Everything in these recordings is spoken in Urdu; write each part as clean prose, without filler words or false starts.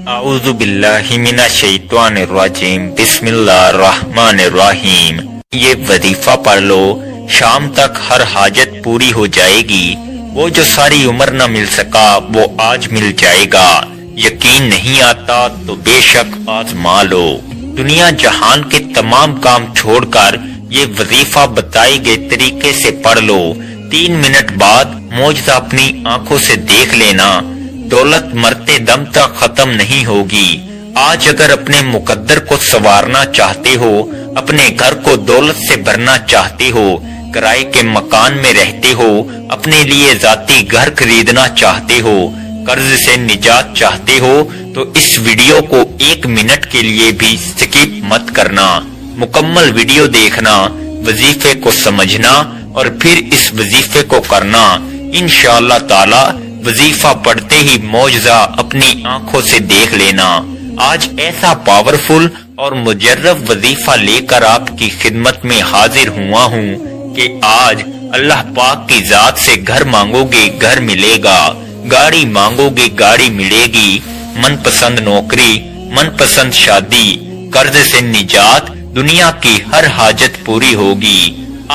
اعوذ باللہ من الشیطان الرجیم بسم اللہ الرحمن الرحیم۔ یہ وظیفہ پڑھ لو، شام تک ہر حاجت پوری ہو جائے گی۔ وہ جو ساری عمر نہ مل سکا وہ آج مل جائے گا۔ یقین نہیں آتا تو بے شک آزما لو۔ دنیا جہان کے تمام کام چھوڑ کر یہ وظیفہ بتائے گئے طریقے سے پڑھ لو۔ 3 منٹ بعد معجزہ اپنی آنکھوں سے دیکھ لینا۔ دولت مرتے دم تک ختم نہیں ہوگی۔ آج اگر اپنے مقدر کو سنوارنا چاہتے ہو، اپنے گھر کو دولت سے بھرنا چاہتے ہو، کرائے کے مکان میں رہتے ہو، اپنے لیے ذاتی گھر خریدنا چاہتے ہو، قرض سے نجات چاہتے ہو، تو اس ویڈیو کو 1 منٹ کے لیے بھی سکپ مت کرنا۔ مکمل ویڈیو دیکھنا، وظیفے کو سمجھنا اور پھر اس وظیفے کو کرنا۔ انشاءاللہ تعالی وظیفہ پڑھتے ہی معجزہ اپنی آنکھوں سے دیکھ لینا۔ آج ایسا پاورفل اور مجرب وظیفہ لے کر آپ کی خدمت میں حاضر ہوا ہوں کہ آج اللہ پاک کی ذات سے گھر مانگو گے گھر ملے گا، گاڑی مانگو گے گاڑی ملے گی، من پسند نوکری، من پسند شادی، قرض سے نجات، دنیا کی ہر حاجت پوری ہوگی۔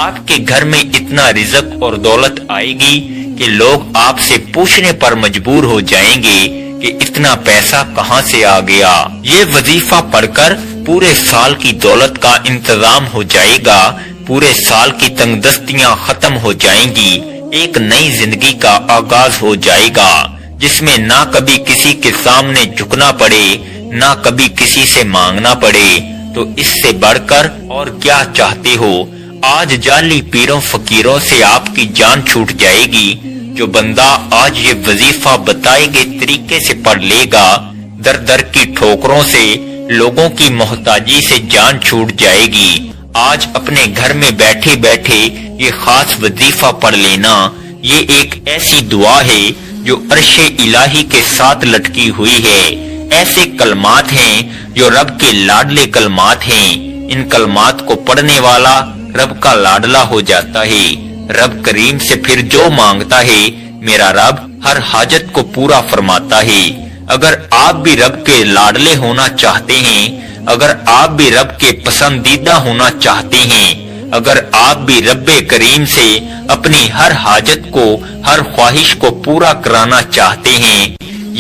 آپ کے گھر میں اتنا رزق اور دولت آئے گی کہ لوگ آپ سے پوچھنے پر مجبور ہو جائیں گے کہ اتنا پیسہ کہاں سے آ گیا۔ یہ وظیفہ پڑھ کر پورے سال کی دولت کا انتظام ہو جائے گا، پورے سال کی تنگ دستیاں ختم ہو جائیں گی، ایک نئی زندگی کا آغاز ہو جائے گا جس میں نہ کبھی کسی کے سامنے جھکنا پڑے، نہ کبھی کسی سے مانگنا پڑے۔ تو اس سے بڑھ کر اور کیا چاہتے ہو؟ آج جعلی پیروں فقیروں سے آپ کی جان چھوٹ جائے گی۔ جو بندہ آج یہ وظیفہ بتائے گئے طریقے سے پڑھ لے گا، در در کی ٹھوکروں سے، لوگوں کی محتاجی سے جان چھوٹ جائے گی۔ آج اپنے گھر میں بیٹھے بیٹھے یہ خاص وظیفہ پڑھ لینا۔ یہ ایک ایسی دعا ہے جو عرش الہی کے ساتھ لٹکی ہوئی ہے۔ ایسے کلمات ہیں جو رب کے لاڈلے کلمات ہیں۔ ان کلمات کو پڑھنے والا رب کا لاڈلا ہو جاتا ہے۔ رب کریم سے پھر جو مانگتا ہے میرا رب ہر حاجت کو پورا فرماتا ہے۔ اگر آپ بھی رب کے لاڈلے ہونا چاہتے ہیں، اگر آپ بھی رب کے پسندیدہ ہونا چاہتے ہیں، اگر آپ بھی رب کریم سے اپنی ہر حاجت کو، ہر خواہش کو پورا کرانا چاہتے ہیں،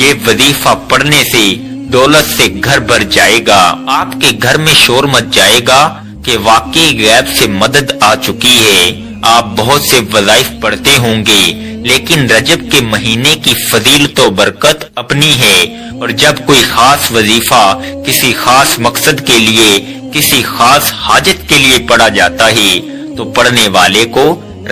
یہ وظیفہ پڑھنے سے دولت سے گھر بھر جائے گا۔ آپ کے گھر میں شور مچ جائے گا کہ واقعی غیب سے مدد آ چکی ہے۔ آپ بہت سے وظائف پڑھتے ہوں گے، لیکن رجب کے مہینے کی فضیلت و برکت اپنی ہے، اور جب کوئی خاص وظیفہ کسی خاص مقصد کے لیے، کسی خاص حاجت کے لیے پڑھا جاتا ہے تو پڑھنے والے کو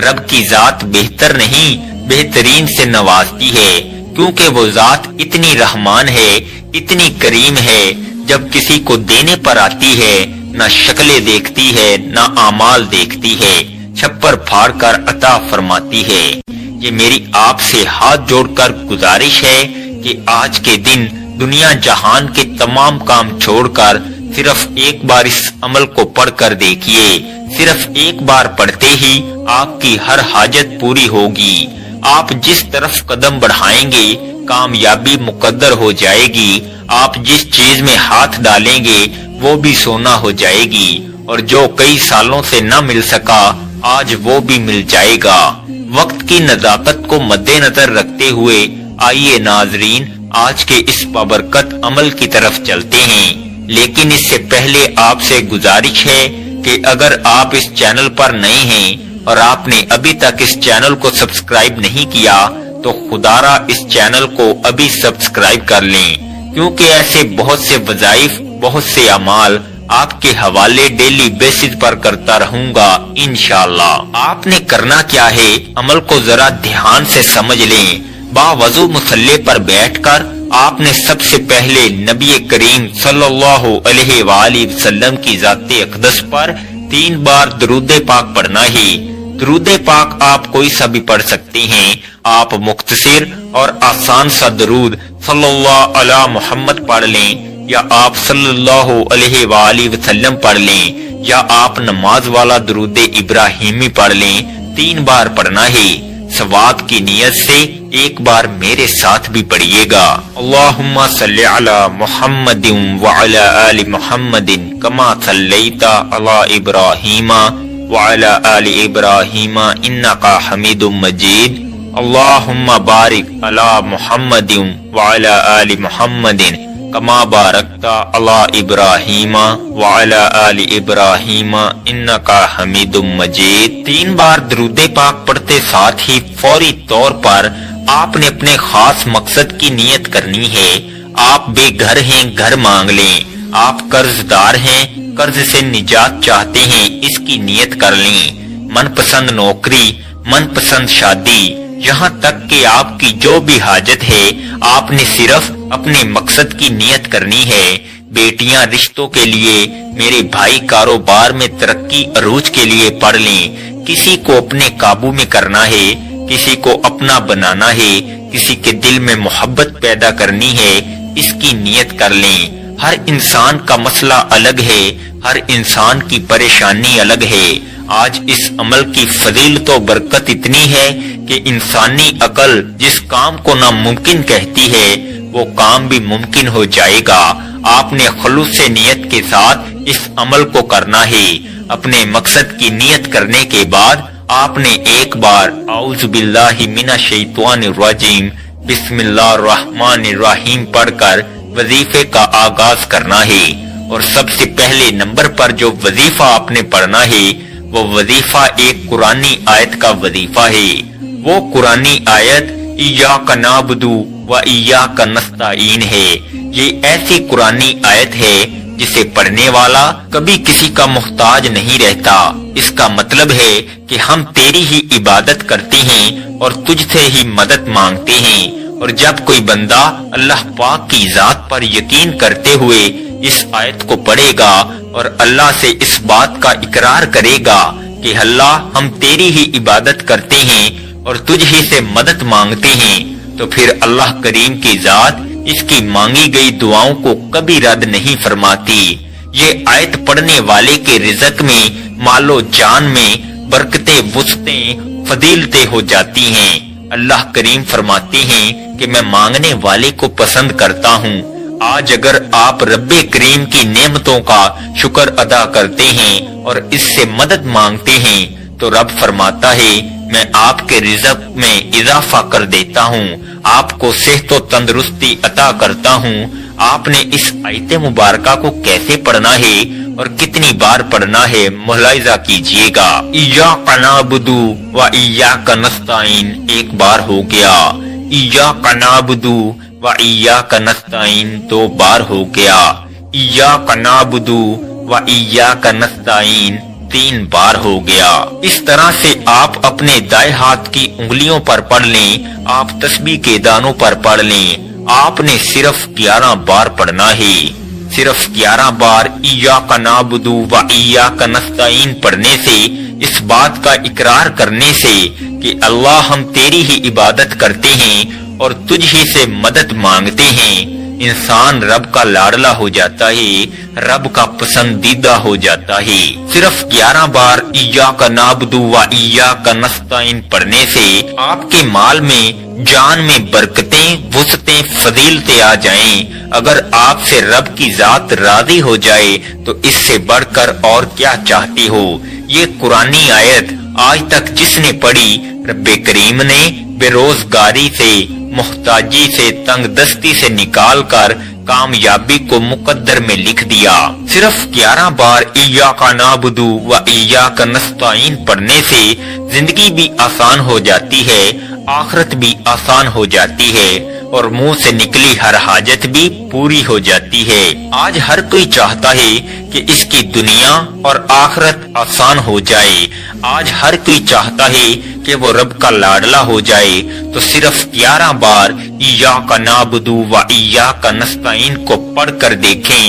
رب کی ذات بہتر نہیں بہترین سے نوازتی ہے، کیونکہ وہ ذات اتنی رحمان ہے، اتنی کریم ہے، جب کسی کو دینے پر آتی ہے نہ شکلیں دیکھتی ہے نہ اعمال دیکھتی ہے، چھپر پھاڑ کر عطا فرماتی ہے۔ یہ میری آپ سے ہاتھ جوڑ کر گزارش ہے کہ آج کے دن دنیا جہان کے تمام کام چھوڑ کر صرف ایک بار اس عمل کو پڑھ کر دیکھیے۔ صرف ایک بار پڑھتے ہی آپ کی ہر حاجت پوری ہوگی۔ آپ جس طرف قدم بڑھائیں گے کامیابی مقدر ہو جائے گی۔ آپ جس چیز میں ہاتھ ڈالیں گے وہ بھی سونا ہو جائے گی، اور جو کئی سالوں سے نہ مل سکا آج وہ بھی مل جائے گا۔ وقت کی نزاکت کو مد نظر رکھتے ہوئے آئیے ناظرین آج کے اس بابرکت عمل کی طرف چلتے ہیں، لیکن اس سے پہلے آپ سے گزارش ہے کہ اگر آپ اس چینل پر نئے ہیں اور آپ نے ابھی تک اس چینل کو سبسکرائب نہیں کیا تو خدارا اس چینل کو ابھی سبسکرائب کر لیں، کیونکہ ایسے بہت سے وظائف، بہت سے اعمال آپ کے حوالے ڈیلی بیسز پر کرتا رہوں گا انشاءاللہ۔ آپ نے کرنا کیا ہے، عمل کو ذرا دھیان سے سمجھ لیں۔ باوضو مصلی پر بیٹھ کر آپ نے سب سے پہلے نبی کریم صلی اللہ علیہ وآلہ وسلم کی ذات اقدس پر 3 بار درود پاک پڑھنا ہے۔ درود پاک آپ کوئی سا بھی پڑھ سکتے ہیں۔ آپ مختصر اور آسان سا درود صلی اللہ علی محمد پڑھ لیں، یا آپ صلی اللہ علیہ وآلہ وسلم پڑھ لیں، یا آپ نماز والا درود ابراہیمی پڑھ لیں۔ 3 بار پڑھنا ہے۔ ثواب کی نیت سے ایک بار میرے ساتھ بھی پڑھیے گا۔ اللہم صلی علی محمد وعلی آل محمد کما صلیت علی ابراہیم وعلی آل ابراہیم انکا حمید مجید۔ اللہم بارک علی محمد وعلی آل محمد کما بارکت علی ابراہیم وعلی آل ابراہیم انکا حمید مجید۔ 3 بار درود پاک پڑھتے ساتھ ہی فوری طور پر آپ نے اپنے خاص مقصد کی نیت کرنی ہے۔ آپ بے گھر ہیں، گھر مانگ لیں۔ آپ قرض دار ہیں، قرض سے نجات چاہتے ہیں، اس کی نیت کر لیں۔ من پسند نوکری، من پسند شادی، یہاں تک کہ آپ کی جو بھی حاجت ہے آپ نے صرف اپنے مقصد کی نیت کرنی ہے۔ بیٹیاں رشتوں کے لیے، میرے بھائی کاروبار میں ترقی عروج کے لیے پڑھ لیں۔ کسی کو اپنے قابو میں کرنا ہے، کسی کو اپنا بنانا ہے، کسی کے دل میں محبت پیدا کرنی ہے، اس کی نیت کر لیں۔ ہر انسان کا مسئلہ الگ ہے، ہر انسان کی پریشانی الگ ہے۔ آج اس عمل کی فضیلت و برکت اتنی ہے کہ انسانی عقل جس کام کو ناممکن کہتی ہے وہ کام بھی ممکن ہو جائے گا۔ آپ نے خلوص نیت کے ساتھ اس عمل کو کرنا ہے۔ اپنے مقصد کی نیت کرنے کے بعد آپ نے ایک بار اعوذ باللہ من الشیطان الرجیم بسم اللہ الرحمن الرحیم پڑھ کر وظیفے کا آغاز کرنا ہے۔ اور سب سے پہلے نمبر پر جو وظیفہ آپ نے پڑھنا ہے وہ وظیفہ ایک قرآنی آیت کا وظیفہ ہے۔ وہ قرآنی آیت ایاک نعبد و ایاک نستعین ہے۔ یہ ایسی قرآنی آیت ہے جسے پڑھنے والا کبھی کسی کا محتاج نہیں رہتا۔ اس کا مطلب ہے کہ ہم تیری ہی عبادت کرتے ہیں اور تجھ سے ہی مدد مانگتے ہیں۔ اور جب کوئی بندہ اللہ پاک کی ذات پر یقین کرتے ہوئے اس آیت کو پڑھے گا اور اللہ سے اس بات کا اقرار کرے گا کہ اللہ ہم تیری ہی عبادت کرتے ہیں اور تجھ ہی سے مدد مانگتے ہیں، تو پھر اللہ کریم کی ذات اس کی مانگی گئی دعاؤں کو کبھی رد نہیں فرماتی۔ یہ آیت پڑھنے والے کے رزق میں، مال و جان میں برکتیں، وسعتیں، فضیلتیں ہو جاتی ہیں۔ اللہ کریم فرماتے ہیں کہ میں مانگنے والے کو پسند کرتا ہوں۔ آج اگر آپ رب کریم کی نعمتوں کا شکر ادا کرتے ہیں اور اس سے مدد مانگتے ہیں تو رب فرماتا ہے میں آپ کے رزق میں اضافہ کر دیتا ہوں، آپ کو صحت و تندرستی عطا کرتا ہوں۔ آپ نے اس آیت مبارکہ کو کیسے پڑھنا ہے اور کتنی بار پڑھنا ہے ملاحظہ کیجئے گا۔ ایاک نعبد و ایاک نستعین ایک بار ہو گیا، ایاک نعبد و ایاک نستعین 2 بار ہو گیا، ایاک نعبد و ایاک نستعین 3 بار ہو گیا۔ اس طرح سے آپ اپنے دائیں ہاتھ کی انگلیوں پر پڑھ لیں، آپ تسبیح کے دانوں پر پڑھ لیں۔ آپ نے صرف 11 بار پڑھنا ہے۔ صرف 11 بار ایاک نعبد و ایاک نستعین پڑھنے سے، اس بات کا اقرار کرنے سے کہ اللہ ہم تیری ہی عبادت کرتے ہیں اور تجھ ہی سے مدد مانگتے ہیں، انسان رب کا لاڈلا ہو جاتا ہے، رب کا پسندیدہ ہو جاتا ہے۔ صرف 11 بار ایاک نعبد و ایاک نستعین پڑھنے سے آپ کے مال میں، جان میں برکتیں، وسعتیں، فضیلتیں آ جائیں۔ اگر آپ سے رب کی ذات راضی ہو جائے تو اس سے بڑھ کر اور کیا چاہتے ہو۔ یہ قرآنی آیت آج تک جس نے پڑھی، رب کریم نے بے روزگاری سے، محتاجی سے، تنگ دستی سے نکال کر کامیابی کو مقدر میں لکھ دیا۔ صرف 11 بار ایاک نعبد و ایاک نستعین پڑھنے سے زندگی بھی آسان ہو جاتی ہے، آخرت بھی آسان ہو جاتی ہے اور منہ سے نکلی ہر حاجت بھی پوری ہو جاتی ہے۔ آج ہر کوئی چاہتا ہے کہ اس کی دنیا اور آخرت آسان ہو جائے۔ آج ہر کوئی چاہتا ہے کہ وہ رب کا لاڈلا ہو جائے۔ تو صرف 11 بار ایاک نعبد و ایاک نستعین کو پڑھ کر دیکھیں۔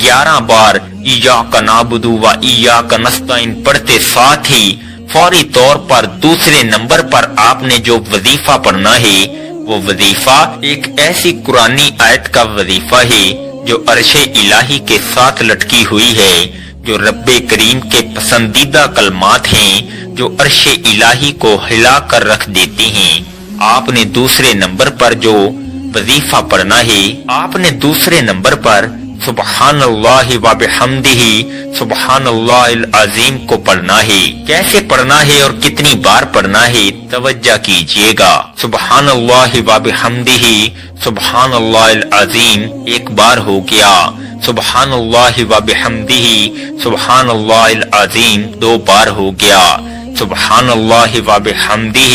11 بار ایاک نعبد و ایاک نستعین پڑھتے ساتھ ہی فوری طور پر دوسرے نمبر پر آپ نے جو وظیفہ پڑھنا ہے وہ وظیفہ ایک ایسی قرآنی آیت کا وظیفہ ہے جو عرش الہی کے ساتھ لٹکی ہوئی ہے، جو رب کریم کے پسندیدہ کلمات ہیں، جو عرش الہی کو ہلا کر رکھ دیتی ہیں۔ آپ نے دوسرے نمبر پر جو وظیفہ پڑھنا ہے، آپ نے دوسرے نمبر پر سبحان اللہ و بحمدہ سبحان اللہ العظیم کو پڑھنا ہے۔ کیسے پڑھنا ہے اور کتنی بار پڑھنا ہے توجہ کیجئے گا۔ سبحان اللہ و بحمدہ سبحان اللہ العظیم ایک بار ہو گیا، سبحان اللہ و بحمدہ سبحان اللہ العظیم دو بار ہو گیا، سبحان اللہ و بحمدہ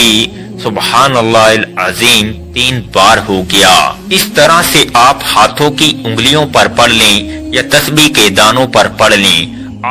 سبحان اللہ العظیم تین بار ہو گیا۔ اس طرح سے آپ ہاتھوں کی انگلیوں پر پڑھ لیں یا تسبیح کے دانوں پر پڑھ لیں۔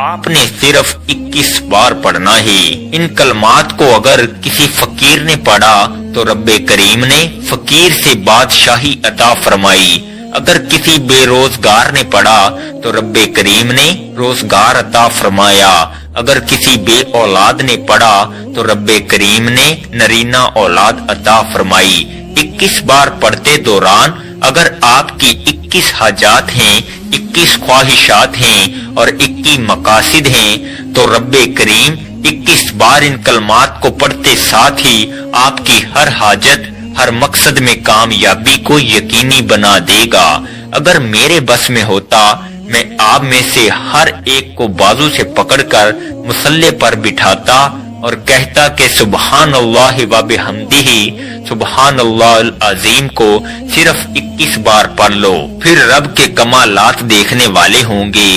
آپ نے صرف 21 بار پڑھنا ہے۔ ان کلمات کو اگر کسی فقیر نے پڑھا تو رب کریم نے فقیر سے بادشاہی عطا فرمائی، اگر کسی بے روزگار نے پڑھا تو رب کریم نے روزگار عطا فرمایا، اگر کسی بے اولاد نے پڑھا تو رب کریم نے نرینہ اولاد عطا فرمائی۔ 21 بار پڑھتے دوران اگر آپ کی 21 حاجات ہیں، 21 خواہشات ہیں اور 21 مقاصد ہیں تو رب کریم 21 بار ان کلمات کو پڑھتے ساتھ ہی آپ کی ہر حاجت، ہر مقصد میں کامیابی کو یقینی بنا دے گا۔ اگر میرے بس میں ہوتا میں آپ میں سے ہر ایک کو بازو سے پکڑ کر مصلے پر بٹھاتا اور کہتا کہ سبحان اللہ و بحمدہ سبحان اللہ العظیم کو صرف 21 بار پڑھ لو، پھر رب کے کمالات دیکھنے والے ہوں گے،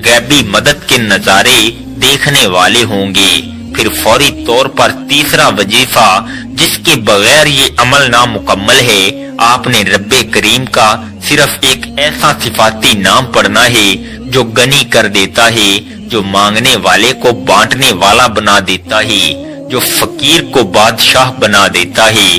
غیبی مدد کے نظارے دیکھنے والے ہوں گے۔ پھر فوری طور پر تیسرا وظیفہ جس کے بغیر یہ عمل نامکمل ہے، آپ نے رب کریم کا صرف ایک ایسا صفاتی نام پڑھنا ہے جو غنی کر دیتا ہے، جو مانگنے والے کو بانٹنے والا بنا دیتا ہے، جو فقیر کو بادشاہ بنا دیتا ہے۔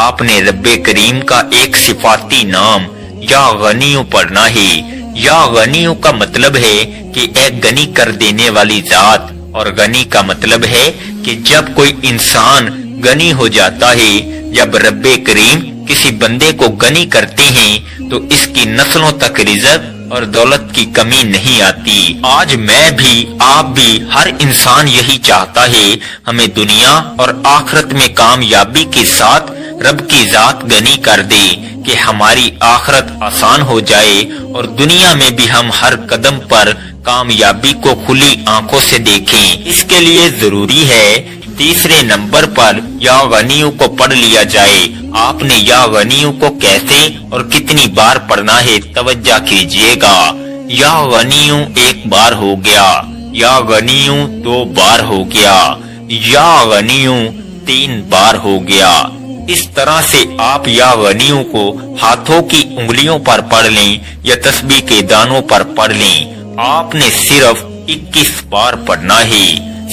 آپ نے رب کریم کا ایک صفاتی نام یا غنیوں پڑھنا ہے۔ یا غنیوں کا مطلب ہے کہ اے غنی کر دینے والی ذات، اور غنی کا مطلب ہے کہ جب کوئی انسان غنی ہو جاتا ہے، جب رب کریم کسی بندے کو غنی کرتے ہیں تو اس کی نسلوں تک رزق اور دولت کی کمی نہیں آتی۔ آج میں بھی، آپ بھی، ہر انسان یہی چاہتا ہے ہمیں دنیا اور آخرت میں کامیابی کے ساتھ رب کی ذات غنی کر دے کہ ہماری آخرت آسان ہو جائے اور دنیا میں بھی ہم ہر قدم پر کامیابی کو کھلی آنکھوں سے دیکھیں۔ اس کے لیے ضروری ہے تیسرے نمبر پر یا غنیوں کو پڑھ لیا جائے۔ آپ نے یا غنیوں کو کیسے اور کتنی بار پڑھنا ہے توجہ کیجئے گا۔ یا غنیوں ایک بار ہو گیا، یا غنیوں دو بار ہو گیا، یا غنیوں تین بار ہو گیا۔ اس طرح سے آپ یا غنیوں کو ہاتھوں کی انگلیوں پر پڑھ لیں یا تسبیح کے دانوں پر پڑھ لیں۔ آپ نے صرف 21 بار پڑھنا ہے۔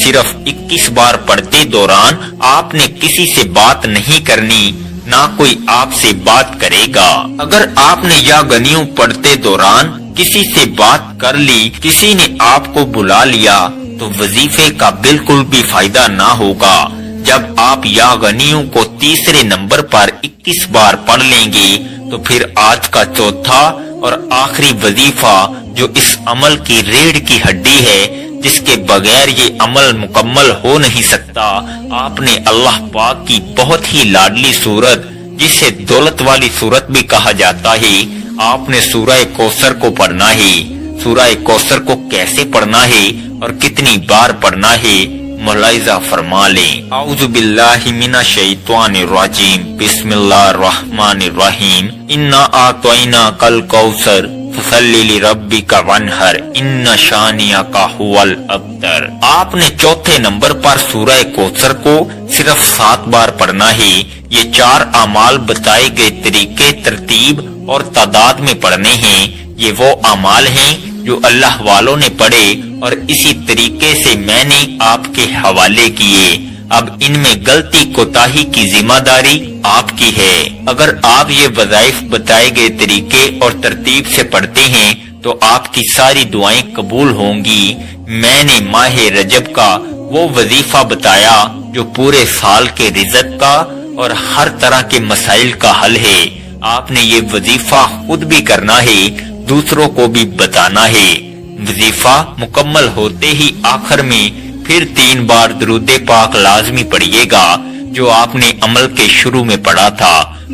صرف 21 بار پڑھتے دوران آپ نے کسی سے بات نہیں کرنی، نہ کوئی آپ سے بات کرے گا۔ اگر آپ نے یا غنیوں پڑھتے دوران کسی سے بات کر لی، کسی نے آپ کو بلا لیا تو وظیفے کا بالکل بھی فائدہ نہ ہوگا۔ جب آپ یا غنیوں کو تیسرے نمبر پر 21 بار پڑھ لیں گے تو پھر آج کا چوتھا اور آخری وظیفہ جو اس عمل کی ریڑھ کی ہڈی ہے، جس کے بغیر یہ عمل مکمل ہو نہیں سکتا، آپ نے اللہ پاک کی بہت ہی لاڈلی سورت جسے دولت والی سورت بھی کہا جاتا ہے، آپ نے سورہ کوثر کو پڑھنا ہے۔ سورہ کوثر کو کیسے پڑھنا ہے اور کتنی بار پڑھنا ہے ملاحظہ فرما لیں۔ اعوذ باللہ من الشیطان الرجیم، بسم اللہ الرحمن الرحیم، انا اعطیناک الکوثر فصلی لربک وانحر ان شانئک ھو الابتر۔ آپ نے چوتھے نمبر پر سورہ کوثر کو صرف 7 بار پڑھنا ہے۔ یہ 4 اعمال بتائے گئے طریقے، ترتیب اور تعداد میں پڑھنے ہیں۔ یہ وہ اعمال ہیں جو اللہ والوں نے پڑھے اور اسی طریقے سے میں نے آپ کے حوالے کیے۔ اب ان میں غلطی کوتاہی کی ذمہ داری آپ کی ہے۔ اگر آپ یہ وظائف بتائے گئے طریقے اور ترتیب سے پڑھتے ہیں تو آپ کی ساری دعائیں قبول ہوں گی۔ میں نے ماہ رجب کا وہ وظیفہ بتایا جو پورے سال کے رزق کا اور ہر طرح کے مسائل کا حل ہے۔ آپ نے یہ وظیفہ خود بھی کرنا ہے، دوسروں کو بھی بتانا ہے۔ وظیفہ مکمل ہوتے ہی آخر میں پھر 3 بار درود پاک لازمی پڑھیے گا جو آپ نے عمل کے شروع میں پڑھا تھا۔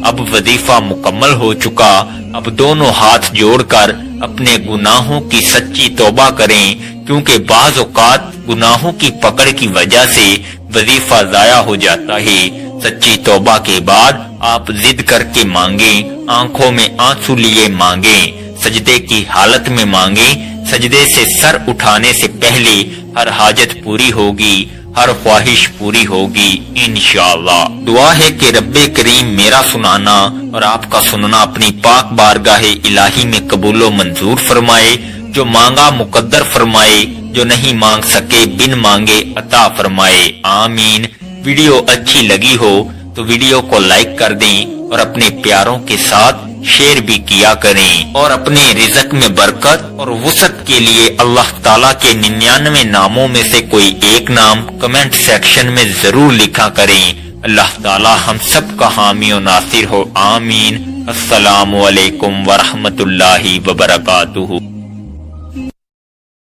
اب وظیفہ مکمل ہو چکا، اب دونوں ہاتھ جوڑ کر اپنے گناہوں کی سچی توبہ کریں، کیونکہ بعض اوقات گناہوں کی پکڑ کی وجہ سے وظیفہ ضائع ہو جاتا ہے۔ سچی توبہ کے بعد آپ ضد کر کے مانگیں، آنکھوں میں آنسو لیے مانگیں، سجدے کی حالت میں مانگیں۔ سجدے سے سر اٹھانے سے پہلے ہر حاجت پوری ہوگی، ہر خواہش پوری ہوگی انشاءاللہ۔ دعا ہے کہ رب کریم میرا سنانا اور آپ کا سننا اپنی پاک بارگاہ الہی میں قبول و منظور فرمائے، جو مانگا مقدر فرمائے، جو نہیں مانگ سکے بن مانگے عطا فرمائے، آمین۔ ویڈیو اچھی لگی ہو تو ویڈیو کو لائک کر دیں اور اپنے پیاروں کے ساتھ شیئر بھی کیا کریں، اور اپنے رزق میں برکت اور وسعت کے لیے اللہ تعالیٰ کے 99 ناموں میں سے کوئی ایک نام کمنٹ سیکشن میں ضرور لکھا کریں۔ اللہ تعالیٰ ہم سب کا حامی و ناصر ہو، آمین۔ السلام علیکم ورحمۃ اللہ وبرکاتہ۔